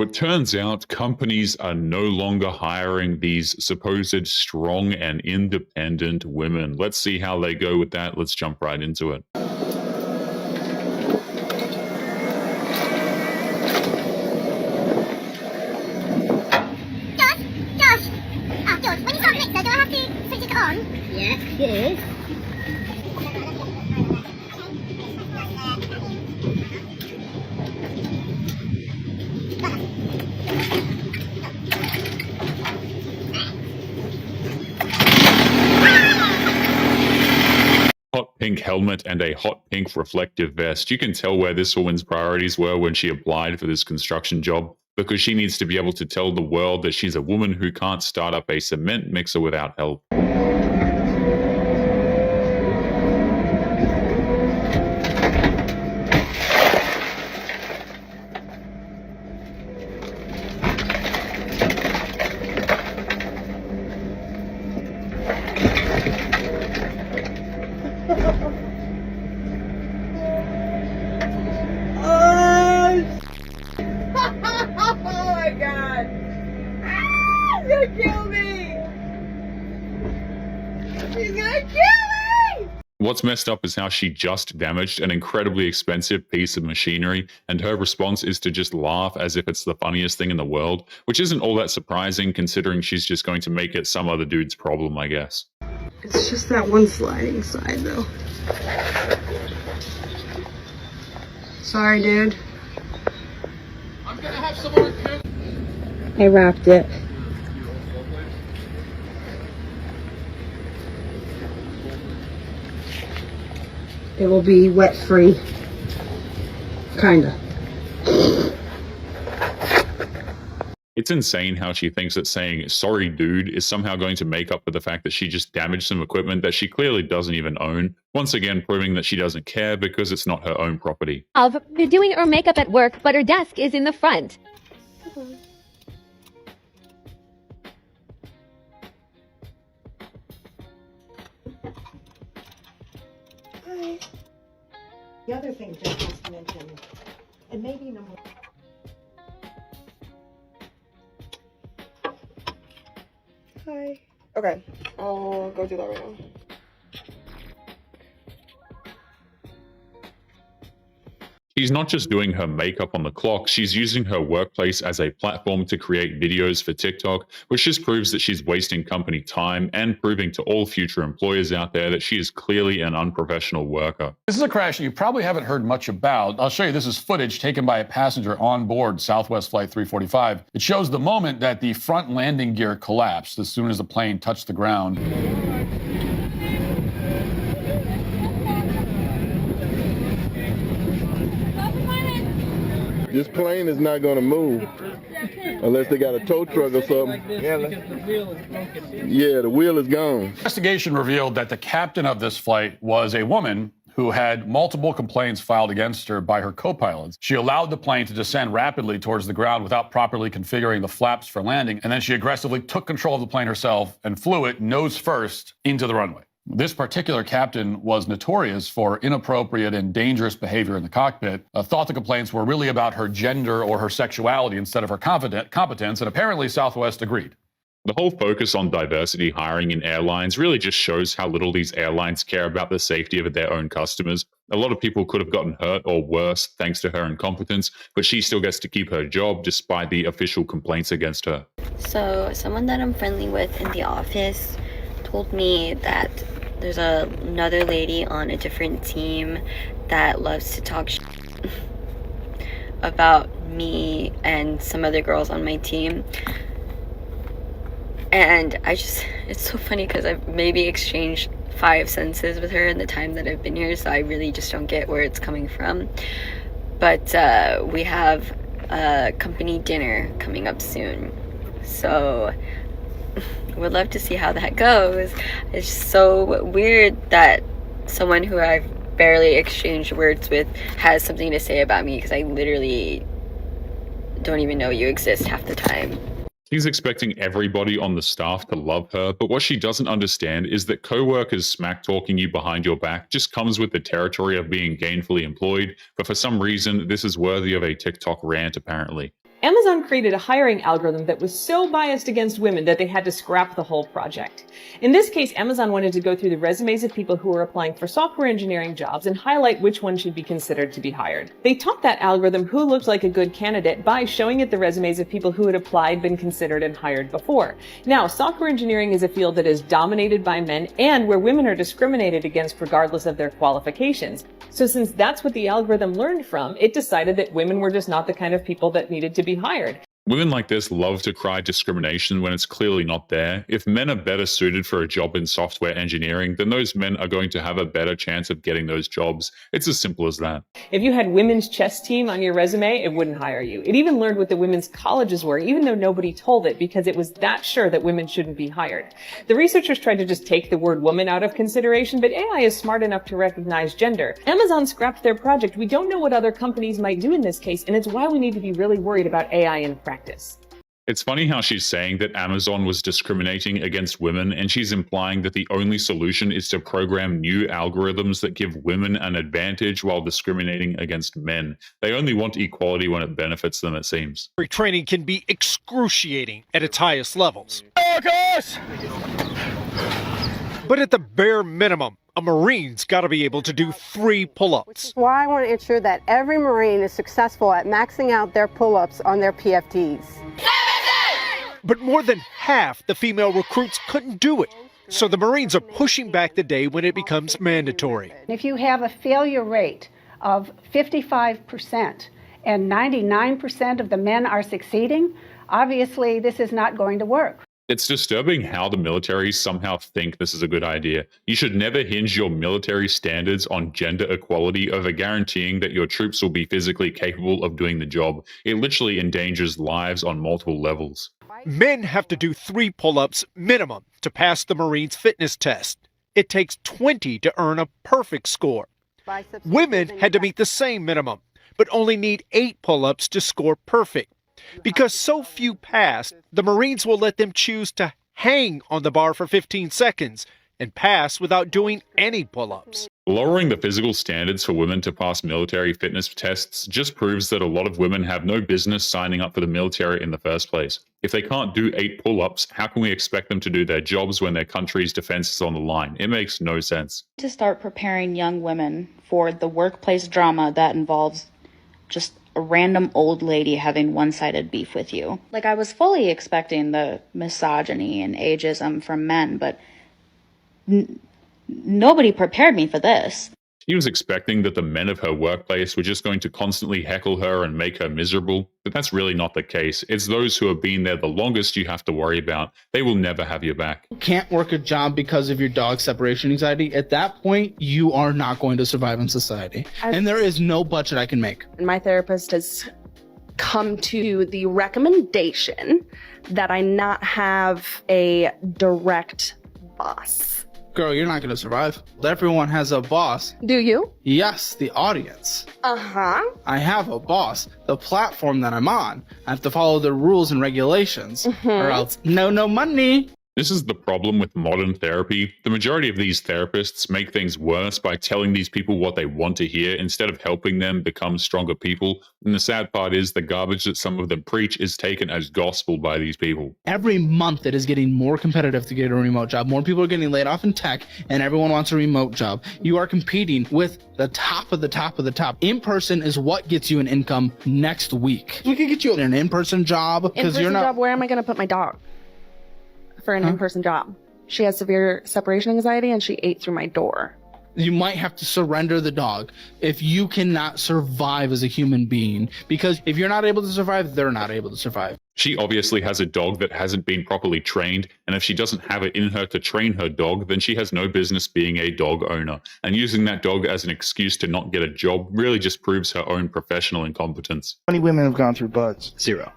it turns out companies are no longer hiring these supposed strong and independent women. Let's see how they go with that. Let's jump right into it. George, when you start the mixer, do I have to switch it on? Yes, yes. Hot pink helmet and a hot pink reflective vest. You can tell where this woman's priorities were when she applied for this construction job, because she needs to be able to tell the world that she's a woman who can't start up a cement mixer without help. Oh my god! She's gonna kill me! She's gonna kill me! What's messed up is how she just damaged an incredibly expensive piece of machinery, and her response is to just laugh as if it's the funniest thing in the world, which isn't all that surprising considering she's just going to make it some other dude's problem, I guess. It's just that one sliding side, though. Sorry, dude. I'm gonna have someone come. I wrapped it. It will be wet free. Kinda. It's insane how she thinks that saying, sorry dude, is somehow going to make up for the fact that she just damaged some equipment that she clearly doesn't even own, once again proving that she doesn't care because it's not her own property. Of doing her makeup at work, but her desk is in the front. Hi. The other thing Jeff wants to mention, and maybe number... Hi. Okay, I'll go do that right now. She's not just doing her makeup on the clock, she's using her workplace as a platform to create videos for TikTok, which just proves that she's wasting company time and proving to all future employers out there that she is clearly an unprofessional worker. This is a crash that you probably haven't heard much about. I'll show you. This is footage taken by a passenger on board Southwest Flight 345. It shows the moment that the front landing gear collapsed as soon as the plane touched the ground. This plane is not going to move unless they got a tow truck or something. Yeah, the wheel is gone. Investigation revealed that the captain of this flight was a woman who had multiple complaints filed against her by her co-pilots. She allowed the plane to descend rapidly towards the ground without properly configuring the flaps for landing, and then she aggressively took control of the plane herself and flew it nose first into the runway. This particular captain was notorious for inappropriate and dangerous behavior in the cockpit, thought the complaints were really about her gender or her sexuality instead of her competence, and apparently Southwest agreed. The whole focus on diversity hiring in airlines really just shows how little these airlines care about the safety of their own customers. A lot of people could have gotten hurt or worse thanks to her incompetence, but she still gets to keep her job despite the official complaints against her. So someone that I'm friendly with in the office told me that there's another lady on a different team that loves to talk about me and some other girls on my team. And it's so funny because I've maybe exchanged 5 sentences with her in the time that I've been here, so I really just don't get where it's coming from. But we have a company dinner coming up soon, so would love to see how that goes. It's just so weird that someone who I've barely exchanged words with has something to say about me, because I literally don't even know you exist half the time. She's expecting everybody on the staff to love her, but what she doesn't understand is that co-workers smack-talking you behind your back just comes with the territory of being gainfully employed, but for some reason, this is worthy of a TikTok rant, apparently. Amazon created a hiring algorithm that was so biased against women that they had to scrap the whole project. In this case, Amazon wanted to go through the resumes of people who were applying for software engineering jobs and highlight which ones should be considered to be hired. They taught that algorithm who looked like a good candidate by showing it the resumes of people who had applied, been considered, and hired before. Now, software engineering is a field that is dominated by men and where women are discriminated against regardless of their qualifications. So since that's what the algorithm learned from, it decided that women were just not the kind of people that needed to be hired. Women like this love to cry discrimination when it's clearly not there. If men are better suited for a job in software engineering, then those men are going to have a better chance of getting those jobs. It's as simple as that. If you had women's chess team on your resume, it wouldn't hire you. It even learned what the women's colleges were, even though nobody told it, because it was that sure that women shouldn't be hired. The researchers tried to just take the word woman out of consideration, but AI is smart enough to recognize gender. Amazon scrapped their project. We don't know what other companies might do in this case, and it's why we need to be really worried about AI in practice. It's funny how she's saying that Amazon was discriminating against women, and she's implying that the only solution is to program new algorithms that give women an advantage while discriminating against men. They only want equality when it benefits them, it seems. Training can be excruciating at its highest levels. But at the bare minimum, a Marine's got to be able to do 3 pull-ups. Why I want to ensure that every Marine is successful at maxing out their pull-ups on their PFDs. But more than half the female recruits couldn't do it. So the Marines are pushing back the day when it becomes mandatory. If you have a failure rate of 55% and 99% of the men are succeeding, obviously this is not going to work. It's disturbing how the military somehow think this is a good idea. You should never hinge your military standards on gender equality over guaranteeing that your troops will be physically capable of doing the job. It literally endangers lives on multiple levels. Men have to do 3 pull-ups minimum to pass the Marines fitness test. It takes 20 to earn a perfect score. Women had to meet the same minimum, but only need 8 pull-ups to score perfect. Because so few passed, the Marines will let them choose to hang on the bar for 15 seconds and pass without doing any pull-ups. Lowering the physical standards for women to pass military fitness tests just proves that a lot of women have no business signing up for the military in the first place. If they can't do 8 pull-ups, how can we expect them to do their jobs when their country's defense is on the line? It makes no sense. To start preparing young women for the workplace drama that involves just a random old lady having one-sided beef with you. Like, I was fully expecting the misogyny and ageism from men, but nobody prepared me for this. She was expecting that the men of her workplace were just going to constantly heckle her and make her miserable, but that's really not the case. It's those who have been there the longest you have to worry about. They will never have your back. You can't work a job because of your dog separation anxiety. At that point, you are not going to survive in society. And there is no budget I can make. My therapist has come to the recommendation that I not have a direct boss. Girl, you're not going to survive. Everyone has a boss. Do you? Yes, the audience. Uh-huh. I have a boss. The platform that I'm on. I have to follow the rules and regulations, or else no money. This is the problem with modern therapy. The majority of these therapists make things worse by telling these people what they want to hear instead of helping them become stronger people. And the sad part is the garbage that some of them preach is taken as gospel by these people. Every month it is getting more competitive to get a remote job. More people are getting laid off in tech and everyone wants a remote job. You are competing with the top of the top of the top. In-person is what gets you an income next week. We could get you an in-person job because you're not... job, where am I going to put my dog? For an in-person job. She has severe separation anxiety and she ate through my door. You might have to surrender the dog if you cannot survive as a human being, because if you're not able to survive, they're not able to survive. She obviously has a dog that hasn't been properly trained, and if she doesn't have it in her to train her dog, then she has no business being a dog owner. And using that dog as an excuse to not get a job really just proves her own professional incompetence. How many women have gone through buds? 0.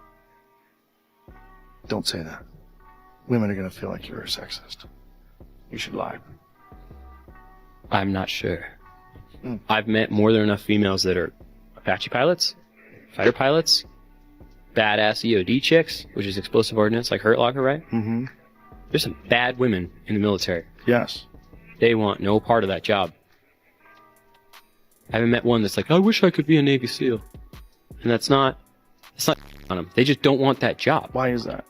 Don't say that. Women are going to feel like you're a sexist. You should lie. I'm not sure. I've met more than enough females that are Apache pilots, fighter pilots, badass EOD chicks, which is explosive ordnance, like Hurt Locker, right? Mm-hmm. There's some bad women in the military. Yes. They want no part of that job. I haven't met one that's like, I wish I could be a Navy SEAL. And that's not on them. They just don't want that job. Why is that?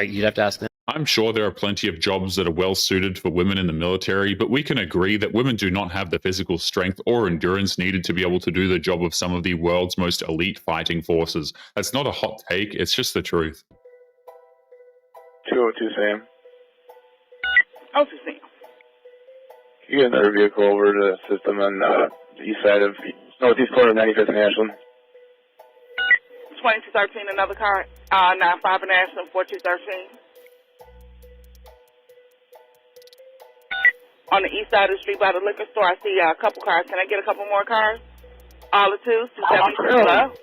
You'd have to ask them. I'm sure there are plenty of jobs that are well suited for women in the military, but we can agree that women do not have the physical strength or endurance needed to be able to do the job of some of the world's most elite fighting forces. That's not a hot take, it's just the truth. 202 Sam. Oh, Sam. You get another vehicle over to the system on the east side of northeast corner of 95th and Ashland. 2213, another car, 95 and Ashland, 4213. On the east side of the street by the liquor store, I see a couple cars. Can I get a couple more cars? All the twos, 273.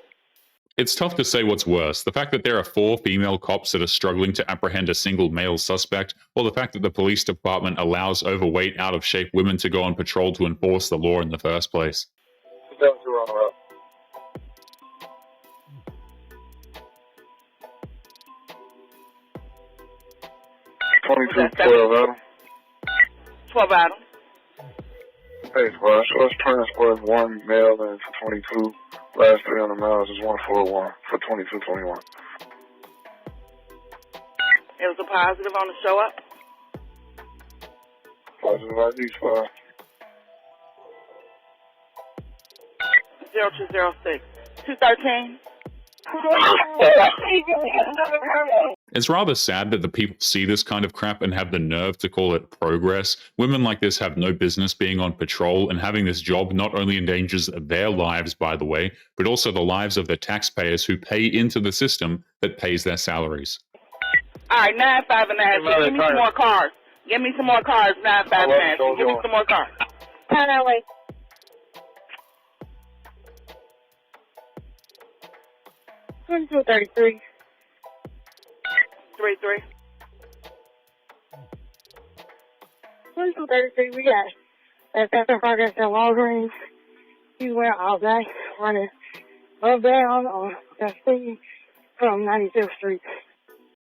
It's tough to say what's worse, the fact that there are 4 female cops that are struggling to apprehend a single male suspect, or the fact that the police department allows overweight, out-of-shape women to go on patrol to enforce the law in the first place. 2212 Adam. 12 Adam. Hey, Flash, let's transport one male in for 22. Last 300 miles is 141 for 2221. It was a positive on the show up. Positive ID, Flash. 0206. 213. It's rather sad that the people see this kind of crap and have the nerve to call it progress. Women like this have no business being on patrol, and having this job not only endangers their lives, by the way, but also the lives of the taxpayers who pay into the system that pays their salaries. All right, 95 and Ashland. Give me some more cars. Give me some more cars, 95 and Ashland. Give me some more cars. Turn that way. 2233. 33. 2233, we got that's in progress at Walgreens. He went all day running up down on the street from 95th Street.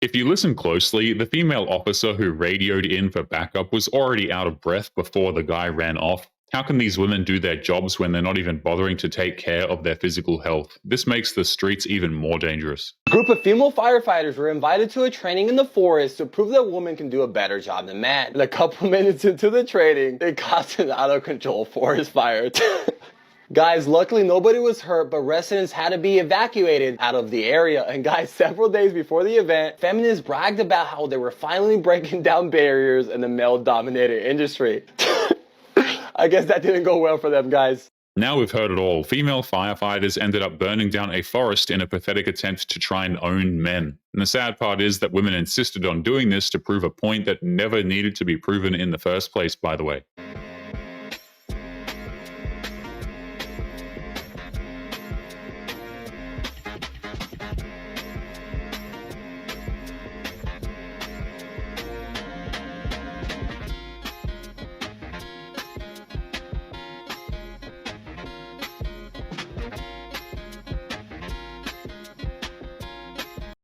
If you listen closely, the female officer who radioed in for backup was already out of breath before the guy ran off. How can these women do their jobs when they're not even bothering to take care of their physical health? This makes the streets even more dangerous. A group of female firefighters were invited to a training in the forest to prove that women can do a better job than men. And a couple minutes into the training, they caused an out-of-control forest fire. Guys, luckily nobody was hurt, but residents had to be evacuated out of the area. And guys, several days before the event, feminists bragged about how they were finally breaking down barriers in the male-dominated industry. I guess that didn't go well for them, guys. Now we've heard it all. Female firefighters ended up burning down a forest in a pathetic attempt to try and own men. And the sad part is that women insisted on doing this to prove a point that never needed to be proven in the first place, by the way.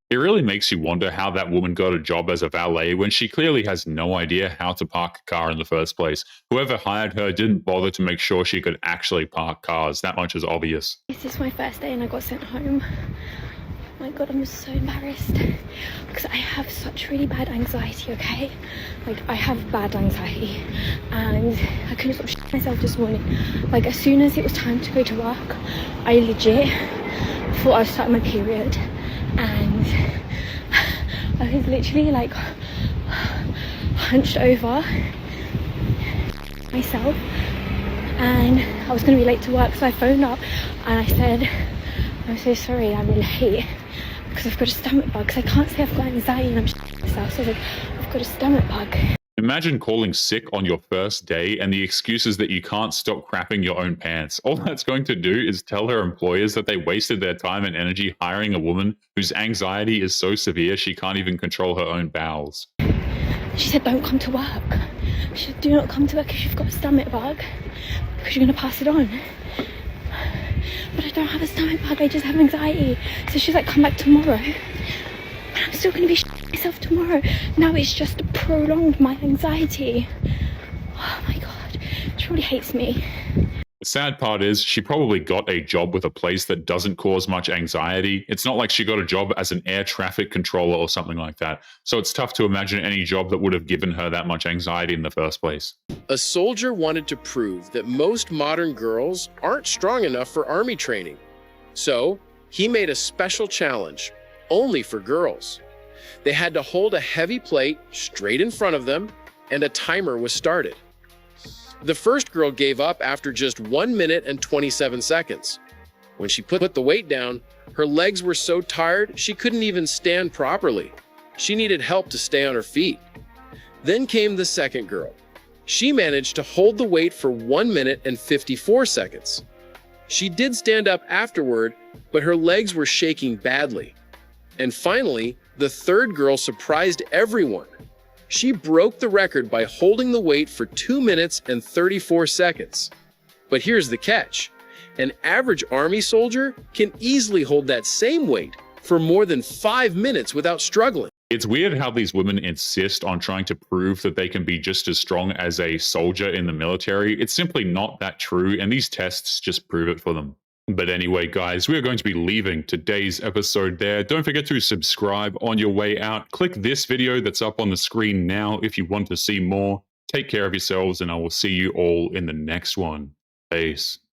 It really makes you wonder how that woman got a job as a valet when she clearly has no idea how to park a car in the first place. Whoever hired her didn't bother to make sure she could actually park cars. That much is obvious. This is my first day and I got sent home. Oh my god, I'm so embarrassed because I have such really bad anxiety, okay? Like, I have bad anxiety and I couldn't stop shitting myself this morning. Like, as soon as it was time to go to work, I legit thought I was starting my period. And I was literally like hunched over myself and I was going to be late to work, so I phoned up and I said, I'm so sorry, I'm late because I've got a stomach bug, because I can't say I've got anxiety and I'm shitting myself, so I was like, I've got a stomach bug. Imagine calling sick on your first day and the excuses that you can't stop crapping your own pants. All that's going to do is tell her employers that they wasted their time and energy hiring a woman whose anxiety is so severe she can't even control her own bowels. She said, don't come to work. She said, do not come to work if you've got a stomach bug, because you're going to pass it on. But I don't have a stomach bug, I just have anxiety. So she's like, come back tomorrow. But I'm still going to be shitting myself tomorrow. Now it's just prolonged my anxiety. Oh my god, she really hates me. Sad part is, she probably got a job with a place that doesn't cause much anxiety. It's not like she got a job as an air traffic controller or something like that. So it's tough to imagine any job that would have given her that much anxiety in the first place. A soldier wanted to prove that most modern girls aren't strong enough for army training. So he made a special challenge, only for girls. They had to hold a heavy plate straight in front of them, and a timer was started. The first girl gave up after just 1 minute and 27 seconds. When she put the weight down, her legs were so tired she couldn't even stand properly. She needed help to stay on her feet. Then came the second girl. She managed to hold the weight for 1 minute and 54 seconds. She did stand up afterward, but her legs were shaking badly. And finally, the third girl surprised everyone. She broke the record by holding the weight for 2 minutes and 34 seconds. But here's the catch. An average army soldier can easily hold that same weight for more than 5 minutes without struggling. It's weird how these women insist on trying to prove that they can be just as strong as a soldier in the military. It's simply not that true, and these tests just prove it for them. But anyway, guys, we are going to be leaving today's episode there. Don't forget to subscribe on your way out. Click this video that's up on the screen now if you want to see more. Take care of yourselves, and I will see you all in the next one. Peace.